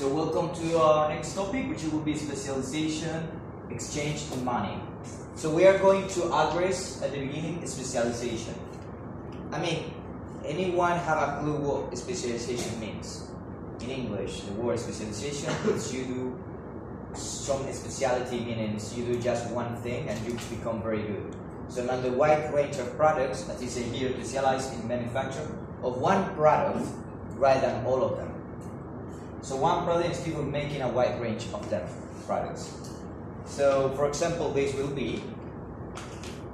So welcome to our next topic, which will be specialization, exchange, and money. So we are going to address at the beginning specialization. I mean, anyone have a clue what specialization means? In English, the word specialization is you do some specialty, meaning you do just one thing and you become very good. So now the wide range of products, as is here, specialized in manufacture of one product rather than all of them. So one product is people making a wide range of them products. So for example, this will be,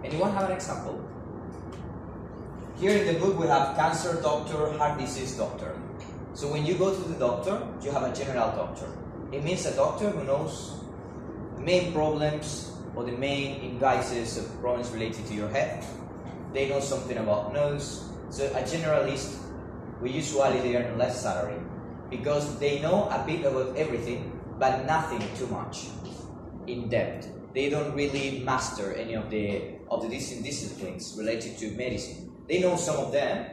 anyone have an example? Here in the book we have cancer doctor, heart disease doctor. So when you go to the doctor, you have a general doctor. It means a doctor who knows the main problems or the main indices of problems related to your head. They know something about nose. So a generalist, we usually they earn less salary because they know a bit about everything, but nothing too much in depth. They don't really master any of the different disciplines related to medicine. They know some of them.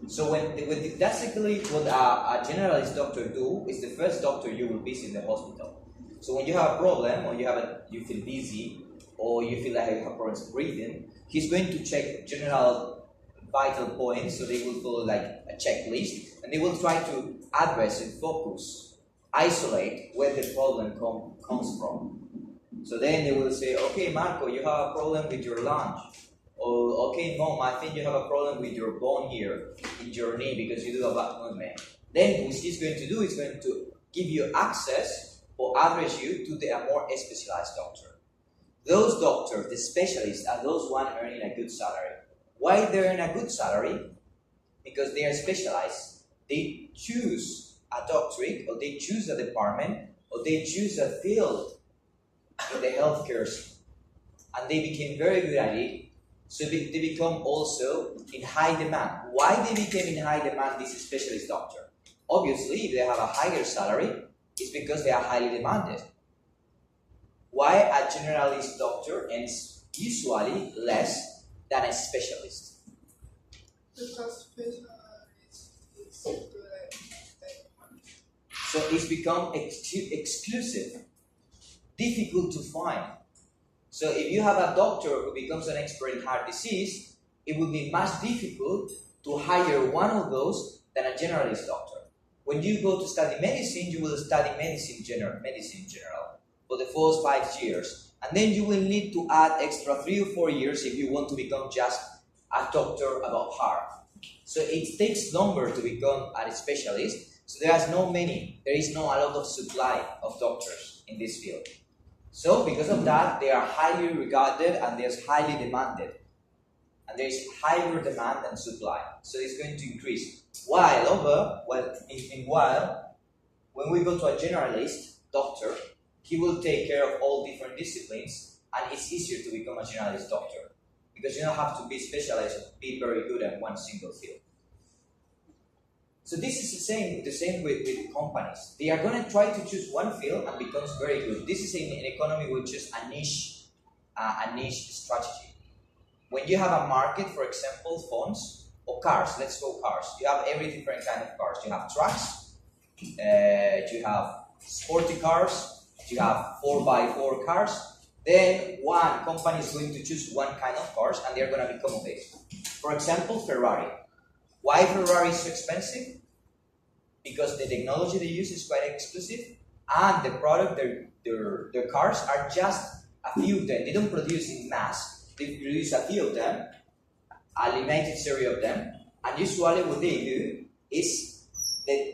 So basically what a generalist doctor do is the first doctor you will visit in the hospital. So when you have a problem, or you feel dizzy, or you feel like you have problems breathing, he's going to check general vital points. So they will follow like a checklist, and they will try to address and focus, isolate where the problem comes from. So then they will say, okay, Marco, you have a problem with your lunge. Or, okay, Mom, I think you have a problem with your bone here in your knee because you do a back movement. Then what he's going to do is going to give you access or address you to a more specialized doctor. Those doctors, the specialists, are those ones earning a good salary. Why they earn a good salary? Because they are specialized. They choose a doctorate, or they choose a department, or they choose a field in the healthcare, and they became very good at it. So they become also in high demand. Why they became in high demand, this specialist doctor? Obviously, if they have a higher salary, it's because they are highly demanded. Why a generalist doctor earns usually less than a specialist? Because specialist is good at So it's become exclusive, difficult to find. So if you have a doctor who becomes an expert in heart disease, it would be much difficult to hire one of those than a generalist doctor. When you go to study medicine, you will study medicine in general for the first 5 years. And then you will need to add extra 3 or 4 years if you want to become just a doctor about heart. So it takes longer to become a specialist. So there is no a lot of supply of doctors in this field. So because of that, they are highly regarded and they're highly demanded. And there is higher demand than supply. So it's going to increase. While when we go to a generalist doctor, he will take care of all different disciplines, and it's easier to become a generalist doctor because you don't have to be specialized or be very good at one single field. So this is the same with companies. They are going to try to choose one field and becomes very good. This is in economy, which is a niche strategy. When you have a market, for example, phones or cars, let's go cars. You have every different kind of cars. You have trucks, you have sporty cars, you have 4x4 cars. Then one company is going to choose one kind of cars and they're going to become big. For example, Ferrari. Why Ferrari is so expensive? Because the technology they use is quite exclusive, and the product, their cars are just a few of them. They don't produce in mass. They produce a few of them, a limited series of them, and usually what they do is that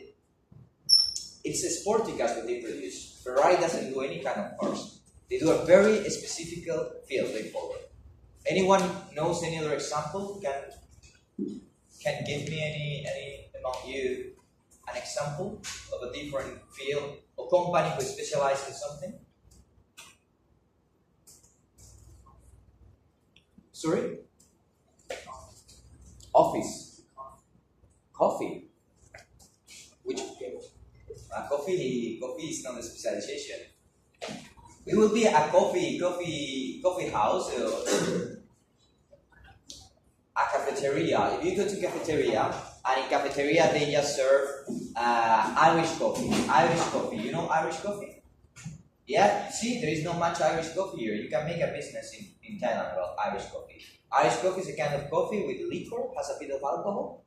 it's a sporty cars that they produce. Ferrari doesn't do any kind of cars. They do a very specific field they follow. Anyone knows any other example? Can give me any among you an example of a different field or company who specializes in something? Sorry? Office. Coffee. Which coffee is not a specialization. It will be a coffee house or a cafeteria. If you go to cafeteria And in cafeteria, they just serve Irish coffee. Irish coffee. You know Irish coffee? Yeah, see, there is not much Irish coffee here. You can make a business in Thailand about Irish coffee. Irish coffee is a kind of coffee with liquor, has a bit of alcohol.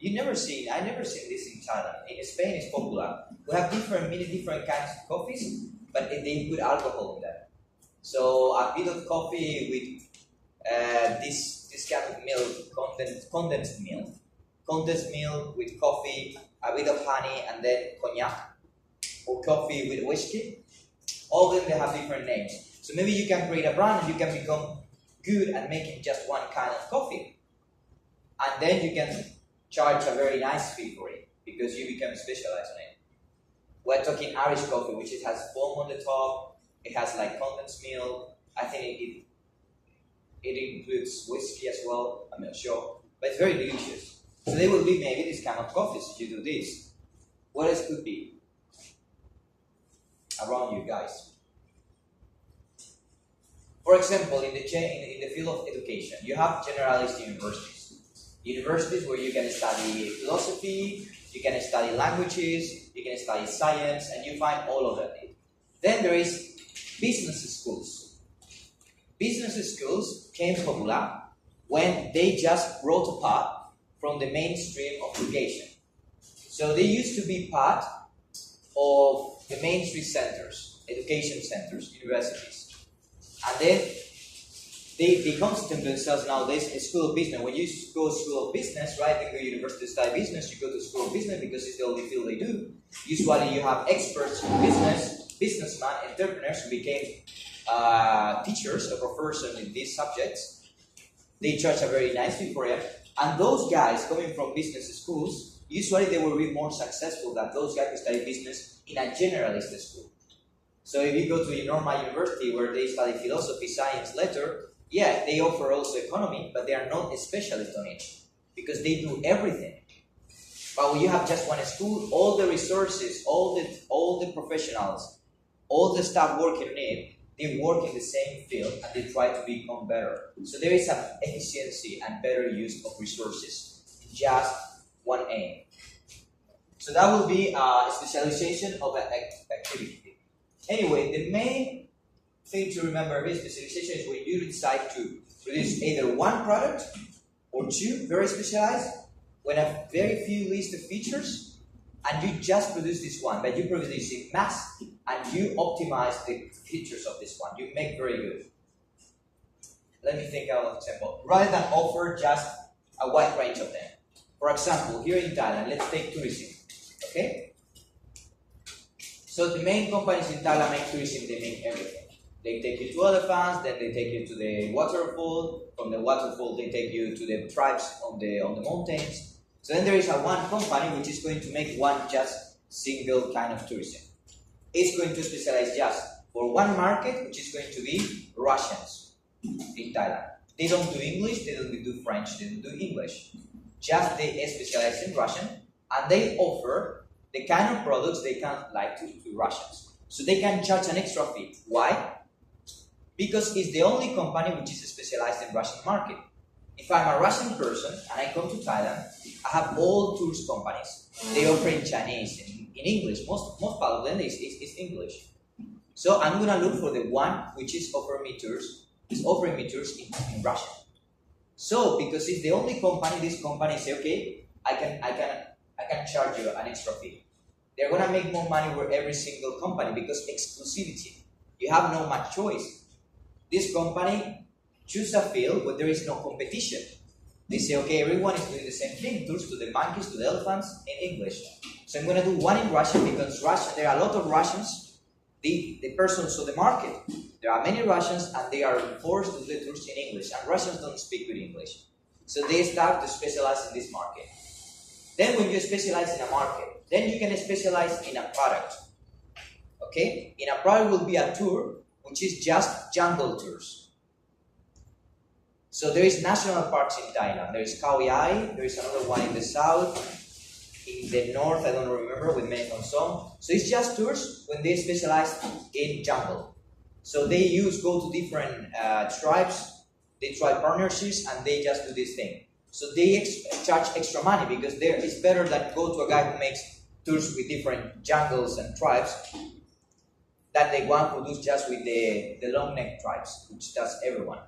I've never seen this in Thailand. In Spain, it's popular. We have many different kinds of coffees, but they put alcohol in them. So a bit of coffee with this kind of milk, condensed milk with coffee, a bit of honey, and then cognac, or coffee with whiskey. All of them, they have different names. So maybe you can create a brand and you can become good at making just one kind of coffee. And then you can charge a very nice fee for it because you become specialized on it. We're talking Irish coffee, which it has foam on the top, it has like condensed milk. I think it includes whiskey as well, I'm not sure. But it's very delicious. So they will be maybe this kind of coffees if you do this. What else could be around you guys? For example, in the field of education, you have generalist universities. Universities where you can study philosophy, you can study languages, you can study science, and you find all of it. Then there is business schools. Business schools came popular when they just brought apart from the mainstream of education. So they used to be part of the mainstream centers, education centers, universities. And then they constitute themselves nowadays a school of business. When you go to school of business, right, you go to university to study business, you go to school of business because it's the only field they do. Usually you have experts in business, businessmen, entrepreneurs who became teachers or professors in these subjects. They charge a very nice fee for it. And those guys coming from business schools, usually they will be more successful than those guys who study business in a generalist school. So if you go to a normal university where they study philosophy, science, letter, yeah, they offer also economy, but they are not a specialist on it because they do everything. But when you have just one school, all the resources, all the professionals, all the staff working on it, they work in the same field and they try to become better. So there is an efficiency and better use of resources, just one aim. So that will be a specialization of an activity. Anyway, the main thing to remember is specialization is when you decide to produce either one product or two very specialized, when a very few list of features, and you just produce this one, but you produce this in mass, and you optimize the features of this one. You make very good. Let me think of an example. Rather than offer just a wide range of them. For example, here in Thailand, let's take tourism. Okay? So the main companies in Thailand make tourism, they make everything. They take you to elephants, then they take you to the waterfall. From the waterfall, they take you to the tribes on the mountains. So then there is one company which is going to make one just single kind of tourism. It's going to specialize just for one market, which is going to be Russians in Thailand. They don't do English, they don't do French, they don't do English. Just they specialize in Russian, and they offer the kind of products they can like to Russians. So they can charge an extra fee. Why? Because it's the only company which is specialized in Russian market. If I'm a Russian person and I come to Thailand, I have all tourist companies. They offer in Chinese, in English. Most part of them is English. So I'm gonna look for the one which is offering me tours in Russian. So because it's the only company, this company say, okay, I can charge you an extra fee. They're gonna make more money with every single company because exclusivity. You have no much choice. This company choose a field where there is no competition. They say, okay, everyone is doing the same thing, tours to the monkeys, to the elephants in English. So I'm gonna do one in Russian because there are a lot of Russians. The persons of the market. There are many Russians and they are forced to do tours in English, and Russians don't speak good English. So they start to specialize in this market. Then when you specialize in a market, then you can specialize in a product. Okay? In a product will be a tour, which is just jungle tours. So there is national parks in Thailand. There is Khao Yai, there is another one in the south, in the north, I don't remember, with Mae Hong Son. So it's just tours when they specialize in jungle. So they go to different tribes, they try partnerships, and they just do this thing. So they charge extra money because it's better than go to a guy who makes tours with different jungles and tribes than the one who does just with the long neck tribes, which does everyone.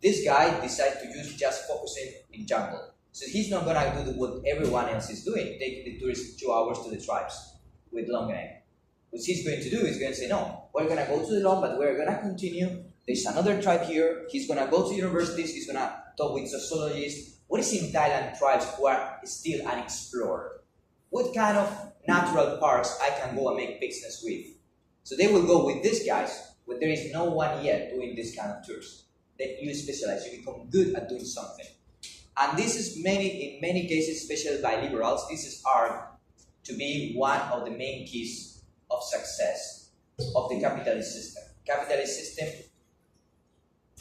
This guy decided to use just focusing in jungle. So he's not gonna do what everyone else is doing, taking the tourists 2 hours to the tribes with long neck. What he's going to do is going to say, no, we're gonna go to the long, but we're gonna continue. There's another tribe here. He's gonna go to universities. He's gonna talk with sociologists. What is in Thailand tribes who are still unexplored? What kind of natural parks I can go and make business with? So they will go with these guys when there is no one yet doing this kind of tours. Then you specialize, you become good at doing something. And this is in many cases, especially by liberals, this is argued to be one of the main keys of success of the capitalist system. Capitalist system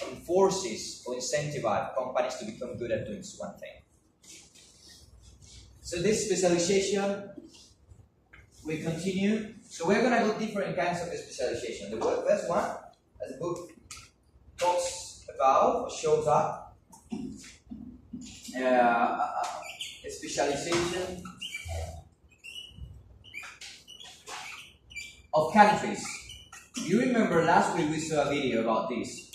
enforces or incentivizes companies to become good at doing one thing. So this specialization, we continue. So we're going to go different kinds of specialization. The first one, as the book talks about, shows up, specialization of countries. You remember last week we saw a video about this.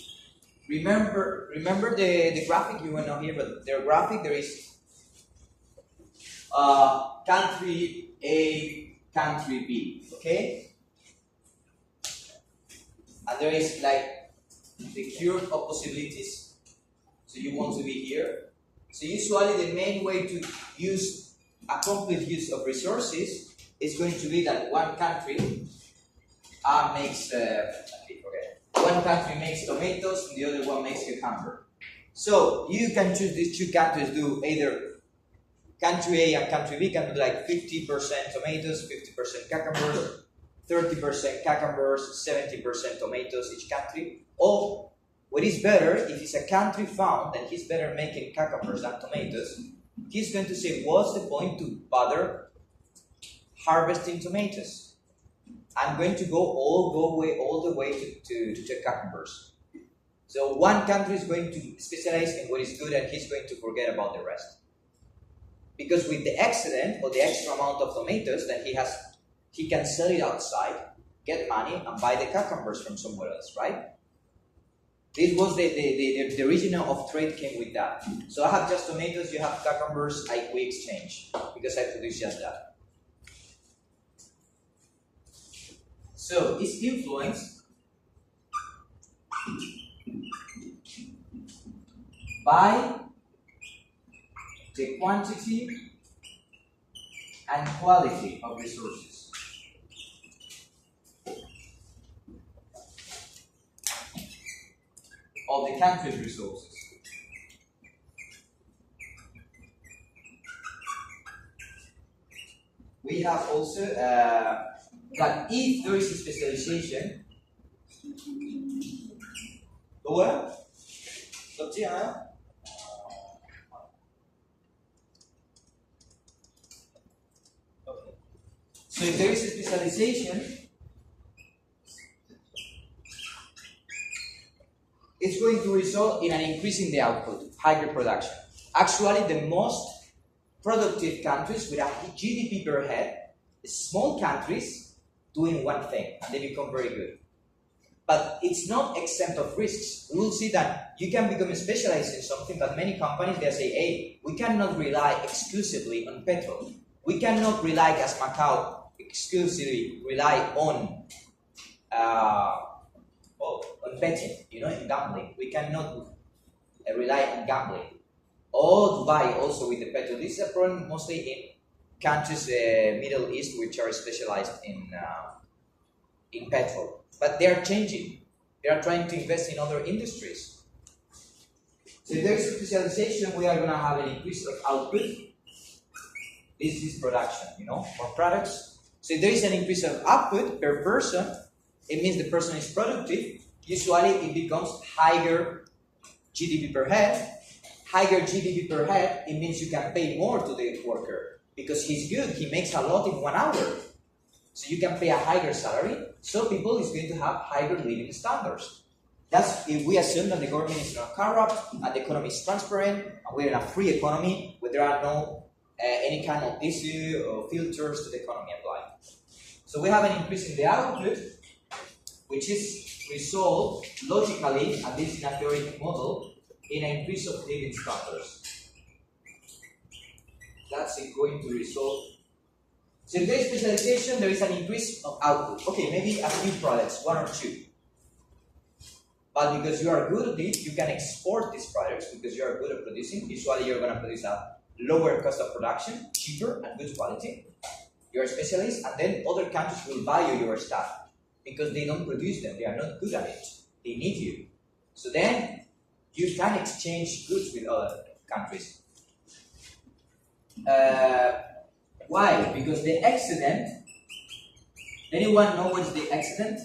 Remember the graphic? You were not here, but their graphic, there is country A, country B, okay? And there is like the curve of possibilities. So you want to be here. So usually the main way to use a complete use of resources is going to be that one country makes one country makes tomatoes and the other one makes cucumber. So you can choose these two countries, do either country A and country B can do like 50% tomatoes, 50% cucumbers, 30% cucumbers, 70% tomatoes each country. Or what is better, if it's a country found and he's better making cucumbers than tomatoes, he's going to say, what's the point to bother harvesting tomatoes? I'm going to go all the way to cucumbers. So one country is going to specialize in what is good and he's going to forget about the rest. Because with the excedent or the extra amount of tomatoes that he can sell it outside, get money, and buy the cucumbers from somewhere else, right? This was the origin of trade came with that. So I have just tomatoes, you have cucumbers, we exchange because I produce just that. So it's influenced by the quantity and quality of resources. Of the country's resources. We have also that if there is a specialization, okay. So if there is a specialization, it's going to result in an increase in the output, higher production. Actually, the most productive countries with a GDP per head, small countries doing one thing, and they become very good. But it's not exempt of risks. We will see that you can become specialized in something, but many companies, they say, hey, we cannot rely exclusively on petrol. We cannot rely, as Macau, exclusively rely on betting, in gambling. We cannot rely on gambling. Or Dubai also with the petrol. This is a problem mostly in countries, Middle East, which are specialized in petrol. But they are changing. They are trying to invest in other industries. So if there is a specialization, we are going to have an increase of output. This is production, more products. So if there is an increase of output per person, it means the person is productive. Usually it becomes higher GDP per head. Higher GDP per head, it means you can pay more to the worker because he's good. He makes a lot in 1 hour. So you can pay a higher salary. So people is going to have higher living standards. That's if we assume that the government is not corrupt and the economy is transparent and we're in a free economy where there are no any kind of issue or filters to the economy applied. So we have an increase in the output, which is resolved logically, at least in a theoretic model, in an increase of living standards. That's going to resolve. So if there is specialization, there is an increase of output. Okay, maybe a few products, one or two. But because you are good at it, you can export these products because you are good at producing. Usually you're going to produce a lower cost of production, cheaper and good quality. You're a specialist, and then other countries will buy you your stuff because they don't produce them. They are not good at it. They need you. So then you can exchange goods with other countries. Why? Because the excedent, anyone know what's the excedent?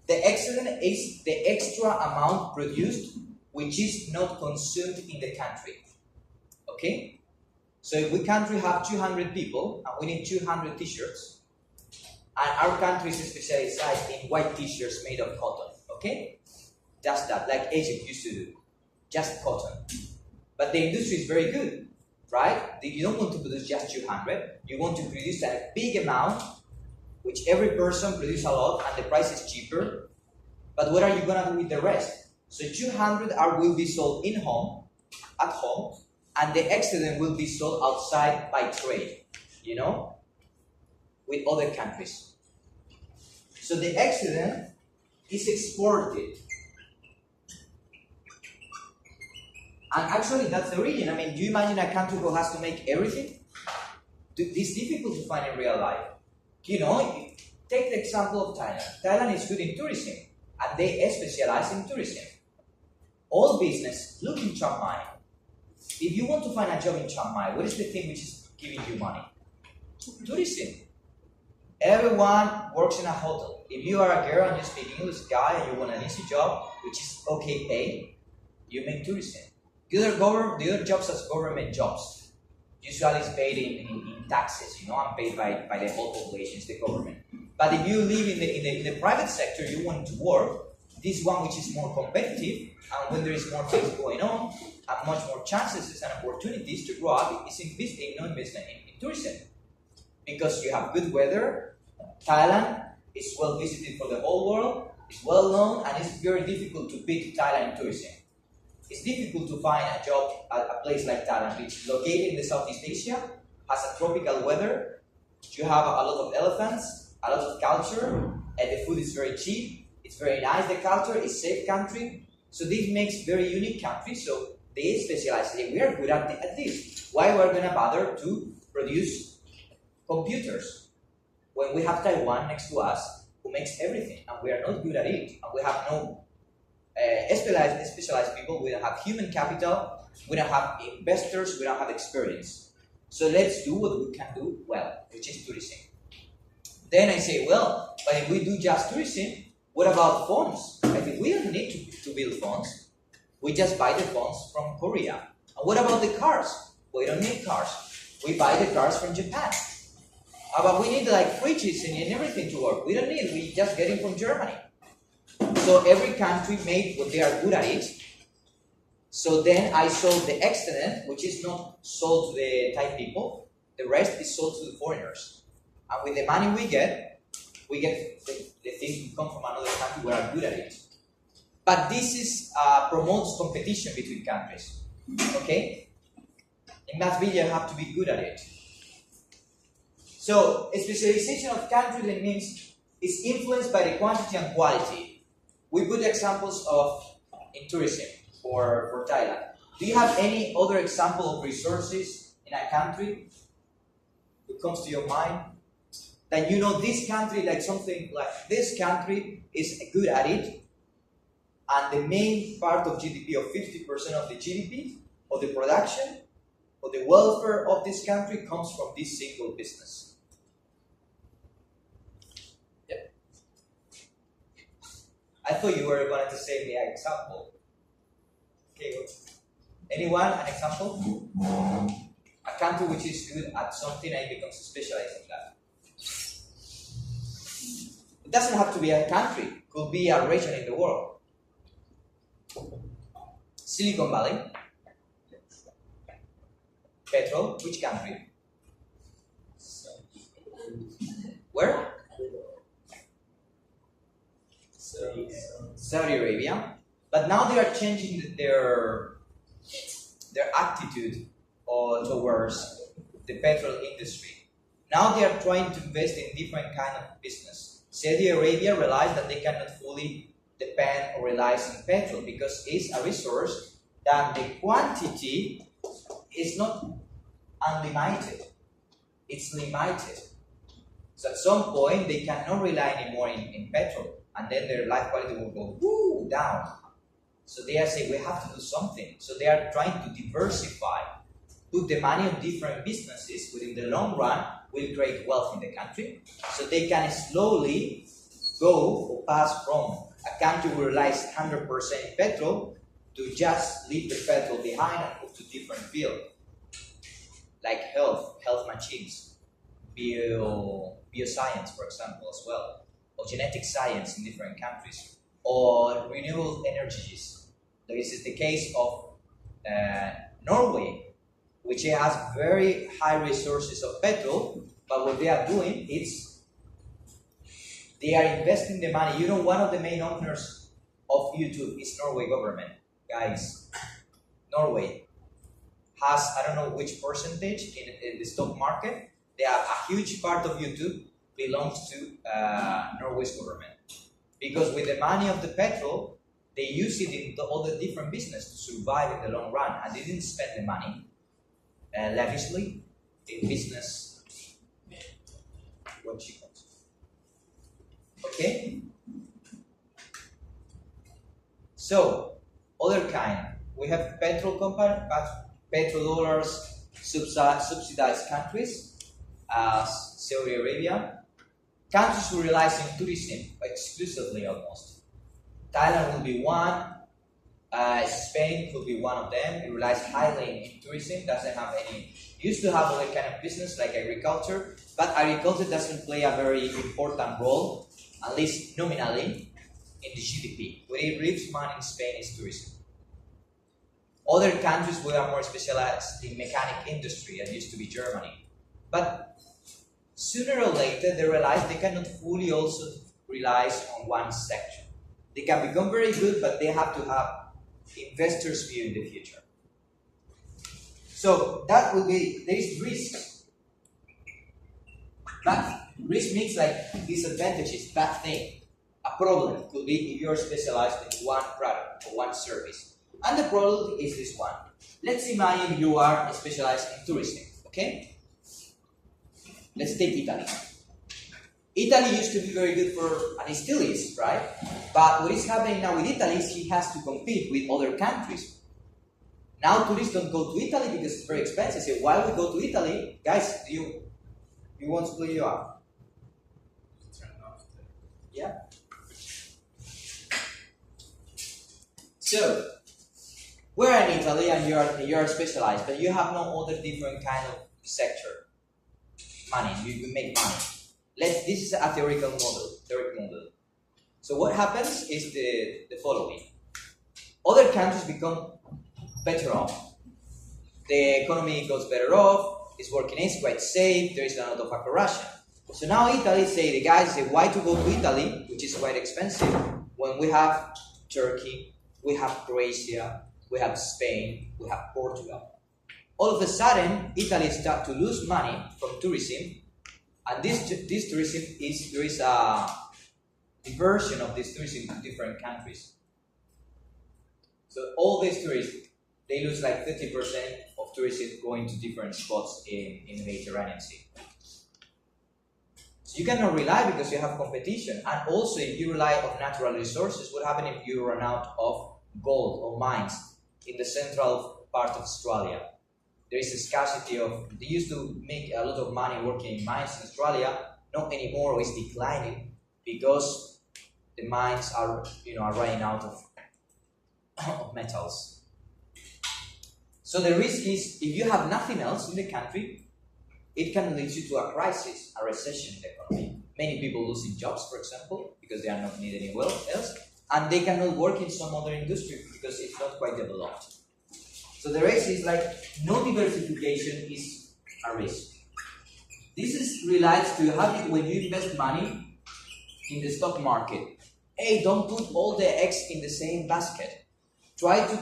The excedent is the extra amount produced which is not consumed in the country. Okay? So if we country have 200 people and we need 200 t-shirts, and our country is specialized in white t-shirts made of cotton. Okay? Just that, like Egypt used to do. Just cotton. But the industry is very good. Right? You don't want to produce just 200. You want to produce a big amount, which every person produces a lot, and the price is cheaper. But what are you going to do with the rest? So 200 will be sold at home, and the excedent will be sold outside by trade, with other countries. So the excedent is exported. And actually, that's the origin. I mean, do you imagine a country who has to make everything? It's difficult to find in real life. Take the example of Thailand. Thailand is good in tourism, and they specialize in tourism. All business, look in Chiang Mai. If you want to find a job in Chiang Mai, what is the thing which is giving you money? Tourism. Everyone works in a hotel. If you are a girl and you speak English, guy, and you want an easy job, which is okay paid, you make tourism. The other jobs as government jobs. Usually it's paid in taxes, and paid by the whole population, it's the government. But if you live in the private sector, you want to work, this one which is more competitive, and when there is more things going on, and much more chances and opportunities to grow up, is investment in tourism. Because you have good weather, Thailand is well visited for the whole world, it's well known, and it's very difficult to beat Thailand in tourism. It's difficult to find a job at a place like Thailand, which is located in the Southeast Asia, has a tropical weather, you have a lot of elephants, a lot of culture, and the food is very cheap, it's very nice, the culture, it's a safe country. So this makes very unique country, so they specialize. We are good at this. Why we're going to bother to produce computers when we have Taiwan next to us who makes everything, and we are not good at it, and we have no specialized people, we don't have human capital, we don't have investors, we don't have experience. So let's do what we can do well, which is tourism. Then I say, well, but if we do just tourism, what about phones? I think we don't need to build phones. We just buy the phones from Korea. And what about the cars? We don't need cars. We buy the cars from Japan. But we need like fridges and everything to work. We don't need, we just get it from Germany. So every country made what they are good at it. So then I sold the excedent, which is not sold to the Thai people. The rest is sold to the foreigners. And with the money we get the things that come from another country who are good at it. But this promotes competition between countries. Okay? In math video, you have to be good at it. So a specialization of countries, that means is influenced by the quantity and quality. We put examples of in tourism for Thailand. Do you have any other example of resources in a country that comes to your mind? That this country, like something like this country is good at it, and the main part of GDP, of 50% of the GDP, of the production, of the welfare of this country comes from this single business. I thought you were going to say the example. Okay, anyone, an example? A country which is good at something and becomes specialized in that. It doesn't have to be a country, it could be a region in the world. Silicon Valley, petrol, which country? Where? Saudi Arabia. But now they are changing their attitude towards the petrol industry. Now they are trying to invest in different kind of business. Saudi Arabia realized that they cannot fully depend or rely on petrol because it's a resource that the quantity is not unlimited. It's limited. So at some point they cannot rely anymore in petrol, and then their life quality will go down. So they are saying we have to do something. So they are trying to diversify, put the money on different businesses, which in the long run will create wealth in the country. So they can slowly go or pass from a country who relies 100% in petrol to just leave the petrol behind and move to different fields, like health machines, bioscience, for example, as well, or genetic science in different countries, or renewable energies. This is the case of Norway, which has very high resources of petrol, but what they are doing is they are investing the money. You know, one of the main owners of YouTube is Norway government. Guys, Norway has, I don't know which percentage in the stock market. They have a huge part of YouTube belongs to Norway's government. Because with the money of the petrol, they use it in all the different business to survive in the long run. And they didn't spend the money lavishly in business. What she wants. Okay? So, other kind. We have petrol company, petrodollars, subsidized countries, as Saudi Arabia. Countries who rely on tourism exclusively almost. Thailand will be one. Spain could be one of them. It relies highly in tourism, doesn't have any, used to have other kind of business like agriculture, but agriculture doesn't play a very important role, at least nominally, in the GDP. What it reaps money in Spain is tourism. Other countries who are more specialized in mechanic industry, as used to be Germany. But sooner or later, they realize they cannot fully also rely on one sector. They can become very good, but they have to have investors' view in the future. So that will be, there is risk. But risk means like disadvantages, bad thing. A problem could be if you are specialized in one product or one service. And the problem is this one. Let's imagine you are specialized in tourism, okay? Let's take Italy. Italy used to be very good for, and it still is, right? But what is happening now with Italy is he has to compete with other countries. Now tourists don't go to Italy because it's very expensive. So why we go to Italy? Guys, do you want to play you up? Yeah? So, we're in Italy and you are specialized, but you have no other different kind of sector. Money, you make money. This is a theoretical model. So what happens is the following. Other countries become better off. The economy goes better off, it's working, it's quite safe, there is a lot of corruption. So now Italy the guys say, why to go to Italy, which is quite expensive, when we have Turkey, we have Croatia, we have Spain, we have Portugal. All of a sudden, Italy starts to lose money from tourism, and this tourism there is a diversion of this tourism to different countries. So all these tourists, they lose like 50% of tourism going to different spots in the Mediterranean Sea. So you cannot rely because you have competition, and also if you rely on natural resources, what happens if you run out of gold or mines in the central part of Australia? There is a scarcity of, they used to make a lot of money working in mines in Australia, not anymore, it's declining because the mines are running out of metals. So the risk is, if you have nothing else in the country, it can lead you to a crisis, a recession in the economy. Many people losing jobs, for example, because they are not needed anywhere else, and they cannot work in some other industry because it's not quite developed. So the race is like no diversification is a risk. This is relates to how when you invest money in the stock market. Hey, don't put all the eggs in the same basket. Try to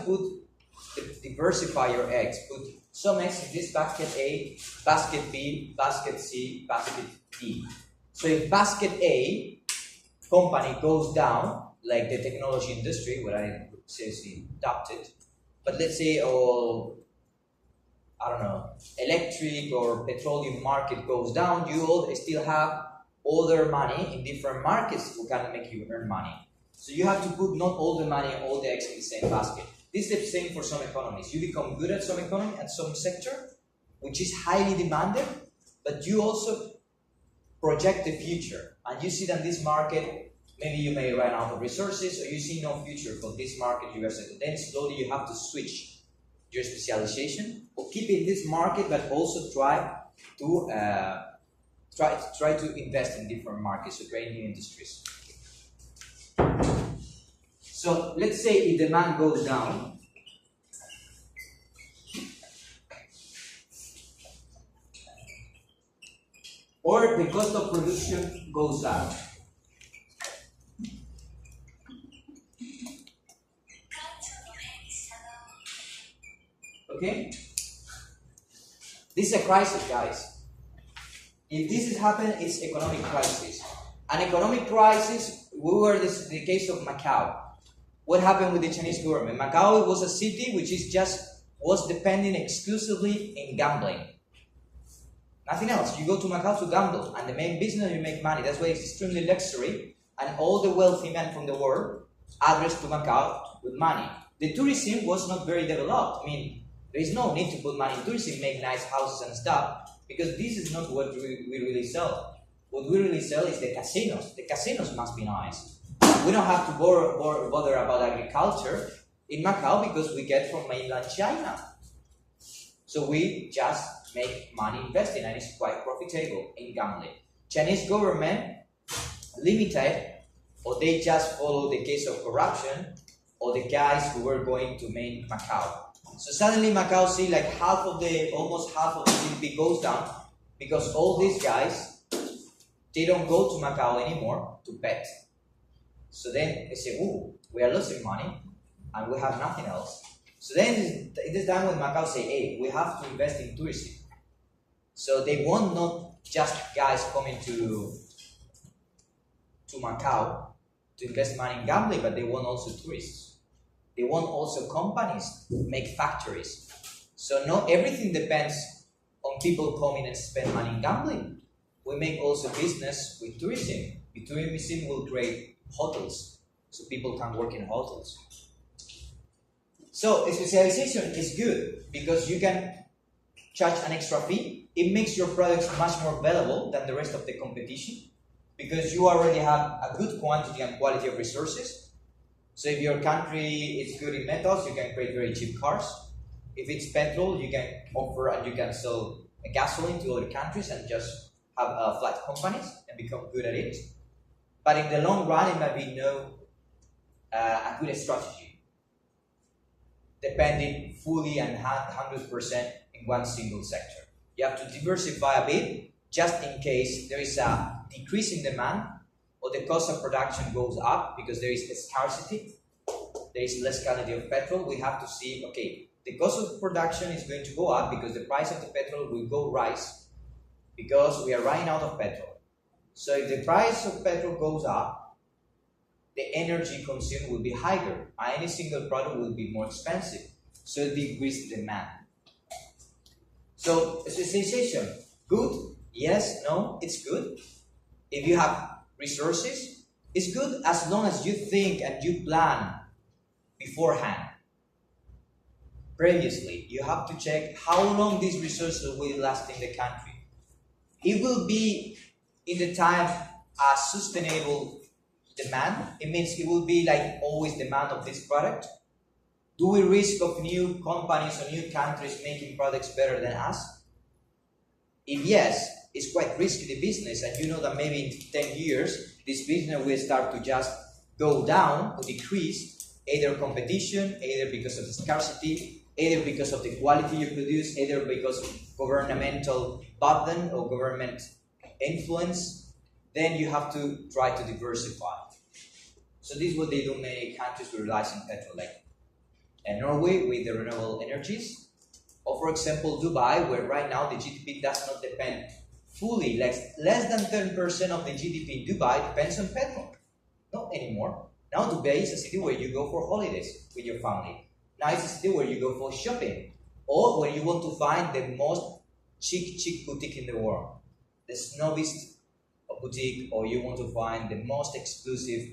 diversify your eggs. Put some eggs in this basket A, basket B, basket C, basket D. So if basket A company goes down, like the technology industry, what I seriously adopted, but let's say, I don't know, electric or petroleum market goes down, you all still have other money in different markets who can make you earn money. So you have to put not all the money, all the eggs in the same basket. This is the same for some economies. You become good at some economy, at some sector, which is highly demanded, but you also project the future. And you see that this market, maybe you may run out of resources, or you see no future for this market you are set. Then slowly you have to switch your specialization, or keep in this market, but also try to invest in different markets, or create new industries. So let's say if demand goes down, or the cost of production goes up. Okay? This is a crisis, guys. If this is happening, it's economic crisis. An economic crisis, we were the case of Macau. What happened with the Chinese government? Macau was a city which was depending exclusively in gambling. Nothing else. You go to Macau to gamble, and the main business, you make money. That's why it's extremely luxury, and all the wealthy men from the world addressed to Macau with money. The tourism was not very developed. I mean, there is no need to put money in tourism, make nice houses and stuff, because this is not what we really sell. What we really sell is the casinos. The casinos must be nice. We don't have to bother about agriculture in Macau because we get from mainland China. So we just make money investing, and it's quite profitable in gambling. Chinese government limited, or they just follow the case of corruption, or the guys who were going to make Macau. So suddenly Macau see like almost half of the GDP goes down, because all these guys, they don't go to Macau anymore to bet. So then they say, "Ooh, we are losing money, and we have nothing else." So then it is time when Macau say, "Hey, we have to invest in tourism." So they want not just guys coming to Macau to invest money in gambling, but they want also tourists. They want also companies make factories. So not everything depends on people coming and spend money in gambling. We make also business with tourism. With tourism will create hotels, so people can work in hotels. So specialization is good because you can charge an extra fee. It makes your products much more valuable than the rest of the competition because you already have a good quantity and quality of resources. So if your country is good in metals, you can create very cheap cars. If it's petrol, you can offer and you can sell gasoline to other countries and just have flat companies and become good at it. But in the long run, it might be a good strategy, depending fully and 100% in one single sector. You have to diversify a bit, just in case there is a decrease in demand or the cost of production goes up because there is a scarcity, there is less quantity of petrol. We have to see, okay, the cost of production is going to go up because the price of the petrol will rise because we are running out of petrol. So if the price of petrol goes up, the energy consumed will be higher, and any single product will be more expensive. So it decreases demand. So specialization, good? Yes, no, it's good. If you have resources, it's good as long as you think and you plan beforehand. Previously, you have to check how long these resources will last in the country. It will be in the time a sustainable demand. It means it will be like always demand of this product. Do we risk of new companies or new countries making products better than us? If yes, it's quite risky, the business, and you know that maybe in 10 years, this business will start to just go down or decrease, either competition, either because of the scarcity, either because of the quality you produce, either because of governmental burden or government influence, then you have to try to diversify. So this is what they do in many countries who rely on petrol, like Norway with the renewable energies, or for example Dubai, where right now the GDP does not depend fully, less than 10% of the GDP in Dubai depends on petrol. Not anymore. Now Dubai is a city where you go for holidays with your family. Now it's a city where you go for shopping, or where you want to find the most chic boutique in the world, the snobbiest boutique, or you want to find the most exclusive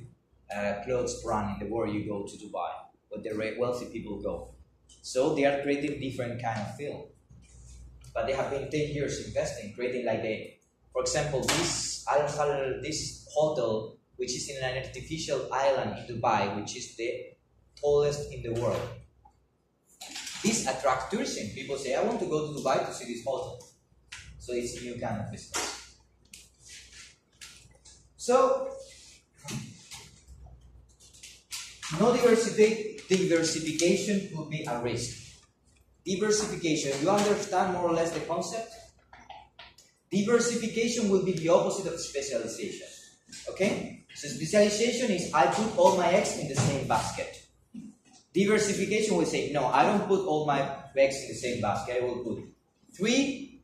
clothes brand in the world, you go to Dubai, where the wealthy people go. So they are creating different kind of field. But they have been 10 years investing, creating like for example, this hotel, which is in an artificial island in Dubai, which is the tallest in the world. This attracts tourism. People say, I want to go to Dubai to see this hotel. So it's a new kind of business. So, no diversification could be a risk. Diversification, you understand more or less the concept? Diversification will be the opposite of specialization. Okay? So specialization is I put all my eggs in the same basket. Diversification will say, no, I don't put all my eggs in the same basket. I will put 3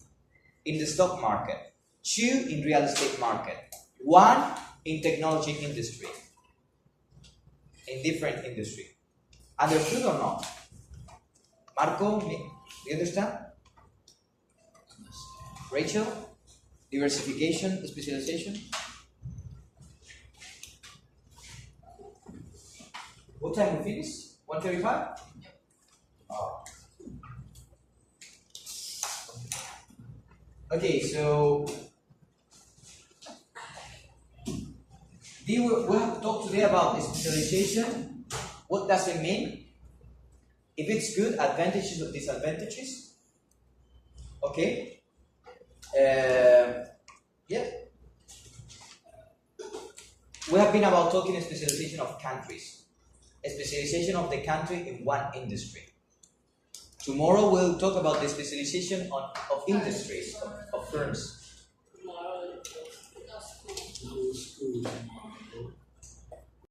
in the stock market, 2 in real estate market, 1 in technology industry, in different industry. Understood or not? Marco, do you understand? Rachel? Diversification, specialization? What time we finish? 1:35? Oh. Okay, so we have to talk today about specialization. What does it mean? If it's good, advantages or disadvantages. Okay. Yeah. We have been about talking specialization of countries. A specialization of the country in one industry. Tomorrow we'll talk about the specialization of industries, of firms. Tomorrow, no school.